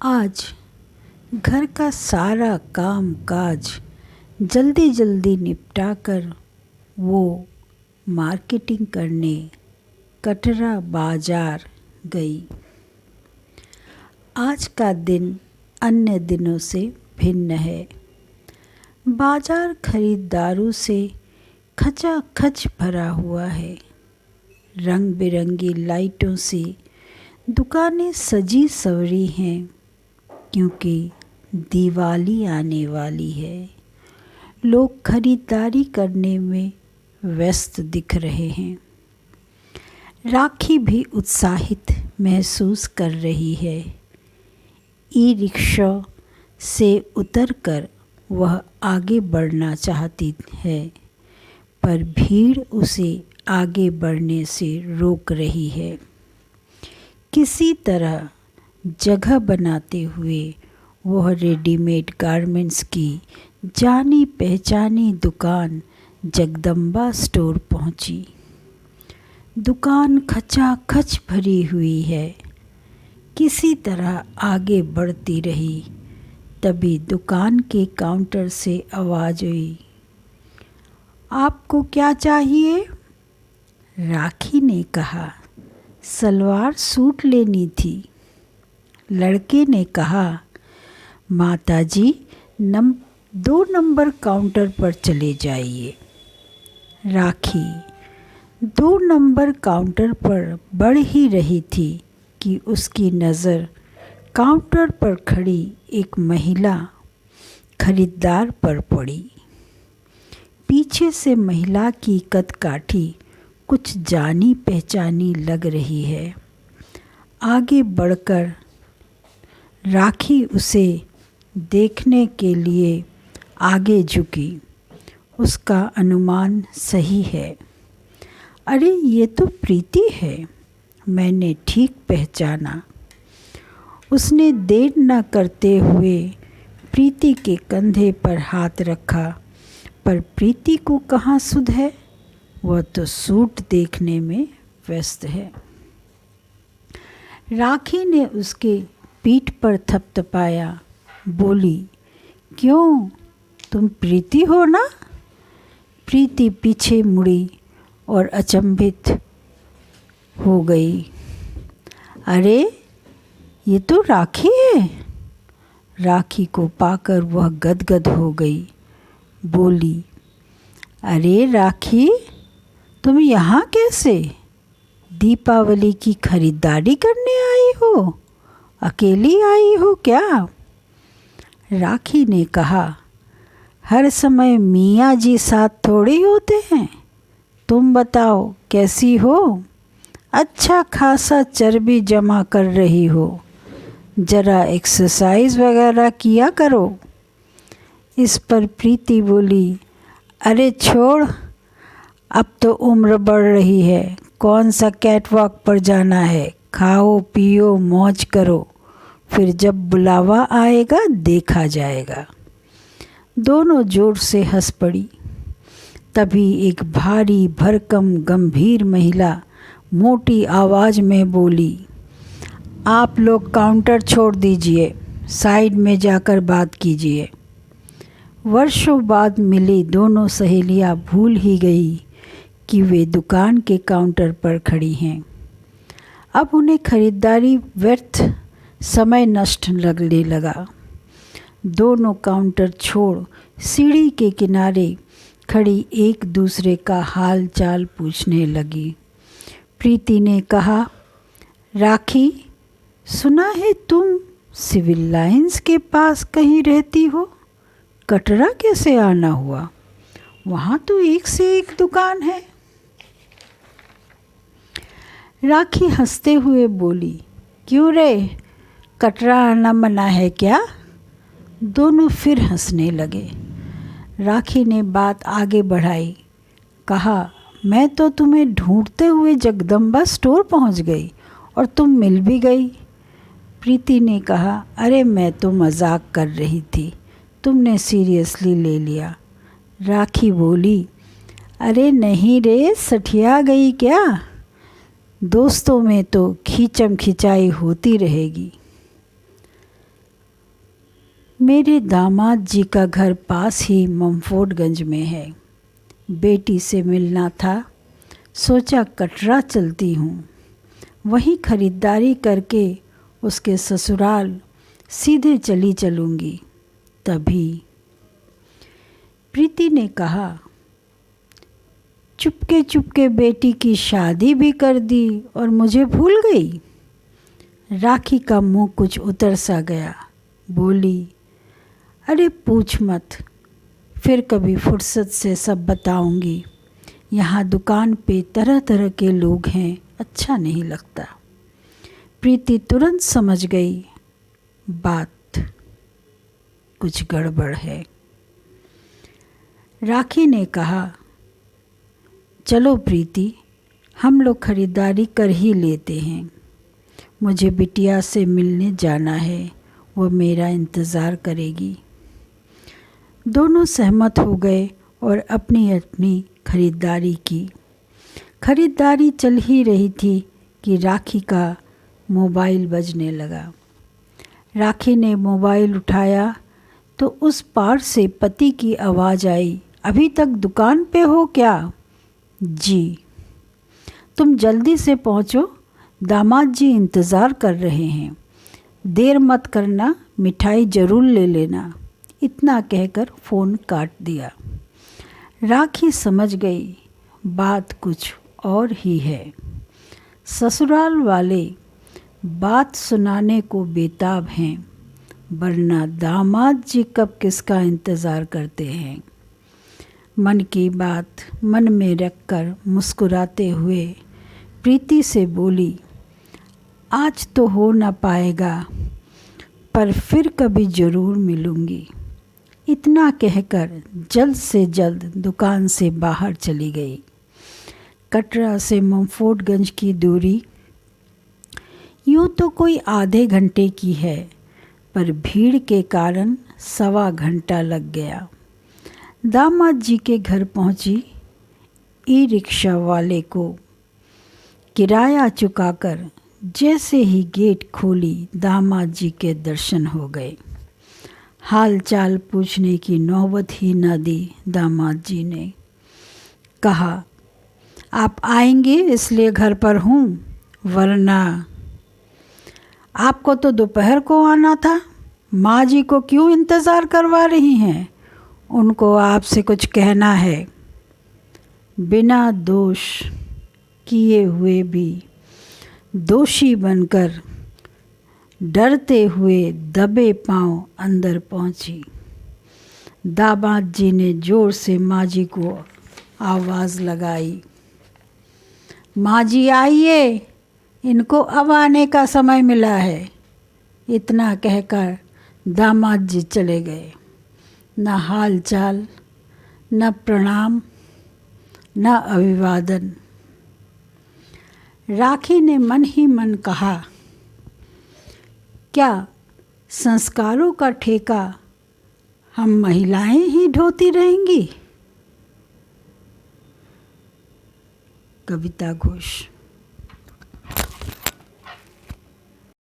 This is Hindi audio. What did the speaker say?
आज घर का सारा काम काज जल्दी जल्दी निपटा कर वो मार्केटिंग करने कटरा बाजार गई। आज का दिन अन्य दिनों से भिन्न है। बाजार खरीदारों से खचाखच भरा हुआ है। रंग बिरंगी लाइटों से दुकानें सजी संवरी हैं, क्योंकि दिवाली आने वाली है। लोग खरीदारी करने में व्यस्त दिख रहे हैं। राखी भी उत्साहित महसूस कर रही है। ई रिक्शा से उतरकर वह आगे बढ़ना चाहती है, पर भीड़ उसे आगे बढ़ने से रोक रही है। किसी तरह जगह बनाते हुए वह रेडीमेड गारमेंट्स की जानी पहचानी दुकान जगदम्बा स्टोर पहुंची। दुकान खचाखच भरी हुई है। किसी तरह आगे बढ़ती रही, तभी दुकान के काउंटर से आवाज़ हुई, आपको क्या चाहिए? राखी ने कहा, सलवार सूट लेनी थी। लड़के ने कहा, माताजी 2 नंबर काउंटर पर चले जाइए। राखी 2 नंबर काउंटर पर बढ़ ही रही थी कि उसकी नज़र काउंटर पर खड़ी एक महिला खरीदार पर पड़ी। पीछे से महिला की कदकाठी कुछ जानी पहचानी लग रही है। आगे बढ़कर राखी उसे देखने के लिए आगे झुकी। उसका अनुमान सही है। अरे ये तो प्रीति है, मैंने ठीक पहचाना। उसने देर न करते हुए प्रीति के कंधे पर हाथ रखा, पर प्रीति को कहाँ सुध है, वह तो सूट देखने में व्यस्त है। राखी ने उसके पीठ पर थपथपाया, बोली, क्यों, तुम प्रीति हो ना? प्रीति पीछे मुड़ी और अचंभित हो गई। अरे ये तो राखी है। राखी को पाकर वह गदगद हो गई। बोली, अरे राखी, तुम यहाँ कैसे? दीपावली की खरीदारी करने आई हो? अकेली आई हो क्या? राखी ने कहा, हर समय मियाँ जी साथ थोड़ी होते हैं। तुम बताओ कैसी हो? अच्छा खासा चर्बी जमा कर रही हो। जरा एक्सरसाइज वगैरह किया करो। इस पर प्रीति बोली, अरे छोड़, अब तो उम्र बढ़ रही है, कौन सा कैटवॉक पर जाना है। खाओ पियो मौज करो, फिर जब बुलावा आएगा देखा जाएगा। दोनों जोर से हंस पड़ी। तभी एक भारी भरकम गंभीर महिला मोटी आवाज़ में बोली, आप लोग काउंटर छोड़ दीजिए, साइड में जाकर बात कीजिए। वर्षों बाद मिली दोनों सहेलियां भूल ही गई कि वे दुकान के काउंटर पर खड़ी हैं। अब उन्हें खरीदारी व्यर्थ समय नष्ट लगने लगा। दोनों काउंटर छोड़ सीढ़ी के किनारे खड़ी एक दूसरे का हाल चाल पूछने लगी। प्रीति ने कहा, राखी, सुना है तुम सिविल लाइंस के पास कहीं रहती हो। कटरा कैसे आना हुआ? वहाँ तो एक से एक दुकान है। राखी हंसते हुए बोली, क्यों रे, कटरा आना मना है क्या? दोनों फिर हंसने लगे। राखी ने बात आगे बढ़ाई, कहा, मैं तो तुम्हें ढूंढते हुए जगदम्बा स्टोर पहुंच गई और तुम मिल भी गई। प्रीति ने कहा, अरे मैं तो मजाक कर रही थी, तुमने सीरियसली ले लिया। राखी बोली, अरे नहीं रे, सठिया गई क्या? दोस्तों में तो खींचम खिंचाई होती रहेगी। मेरे दामाद जी का घर पास ही मम्फोर्डगंज में है। बेटी से मिलना था, सोचा कटरा चलती हूँ, वहीं खरीदारी करके उसके ससुराल सीधे चली चलूँगी। तभी प्रीति ने कहा, चुपके चुपके बेटी की शादी भी कर दी और मुझे भूल गई। राखी का मुंह कुछ उतर सा गया। बोली, अरे पूछ मत, फिर कभी फुर्सत से सब बताऊंगी। यहाँ दुकान पे तरह तरह के लोग हैं, अच्छा नहीं लगता। प्रीति तुरंत समझ गई बात कुछ गड़बड़ है। राखी ने कहा, चलो प्रीति, हम लोग खरीदारी कर ही लेते हैं। मुझे बिटिया से मिलने जाना है, वो मेरा इंतज़ार करेगी। दोनों सहमत हो गए और अपनी अपनी खरीदारी की। खरीदारी चल ही रही थी कि राखी का मोबाइल बजने लगा। राखी ने मोबाइल उठाया तो उस पार से पति की आवाज़ आई, अभी तक दुकान पे हो क्या? जी। तुम जल्दी से पहुँचो, दामाद जी इंतज़ार कर रहे हैं। देर मत करना, मिठाई ज़रूर ले लेना। इतना कहकर फ़ोन काट दिया। राखी समझ गई बात कुछ और ही है। ससुराल वाले बात सुनाने को बेताब हैं, वरना दामाद जी कब किसका इंतज़ार करते हैं। मन की बात मन में रखकर मुस्कुराते हुए प्रीति से बोली, आज तो हो ना पाएगा, पर फिर कभी ज़रूर मिलूँगी। इतना कहकर जल्द से जल्द दुकान से बाहर चली गई। कटरा से मम्फोर्डगंज की दूरी यूँ तो कोई आधे घंटे की है, पर भीड़ के कारण 1.25 घंटा लग गया। दामाद जी के घर पहुंची। ई रिक्शा वाले को किराया चुकाकर जैसे ही गेट खोली, दामाद जी के दर्शन हो गए। हाल चाल पूछने की नौबत ही न दी। दामाद जी ने कहा, आप आएंगे इसलिए घर पर हूँ, वरना आपको तो दोपहर को आना था। माँ जी को क्यों इंतज़ार करवा रही हैं? उनको आपसे कुछ कहना है। बिना दोष किए हुए भी दोषी बनकर डरते हुए दबे पांव अंदर पहुंची। दामाद जी ने जोर से माँ जी को आवाज़ लगाई, माँ जी आइए, इनको अब आने का समय मिला है। इतना कहकर दामाद जी चले गए। न हाल चाल, न प्रणाम, न अभिवादन। राखी ने मन ही मन कहा, क्या संस्कारों का ठेका हम महिलाएं ही ढोती रहेंगी? कविता घोष।